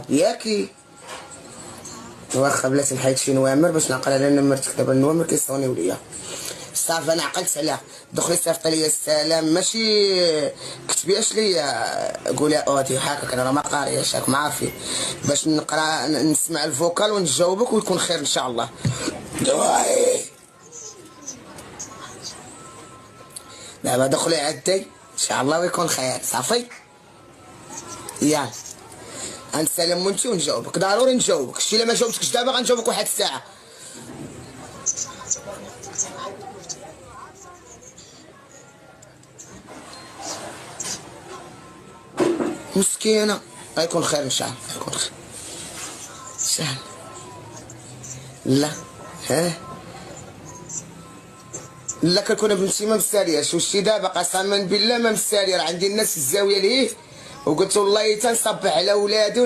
ياكي واخا بلاتي نحيد شي نوامر باش نعقل على نمرتك دابا النوامر كيصونيو ليا صافي انا عقلت عليها. دخلي صيفط ليا السلام ماشي كتبياش ليا قولي اوتي هكاك انا راه ما قارياش راكم عارفين باش نقرا نسمع الفوكال ونجاوبك ويكون خير ان شاء الله. دابا دخلي عدي ان شاء الله ويكون خير صافي. يلا غنسلم وانتي ونجاوبك ضروري نجاوبك. شتي الا ما جاوبتكش دابا غنجاوبك واحد الساعه. مسكينه غيكون خير ان شاء الله غيكون خير. سهل. لا ها لا كنكون بنتي ما مسالياش وشتي دابا قسما بالله ما مسالي. راه عندي الناس في الزاويه لهيه وقلت والله تنصبح على ولادي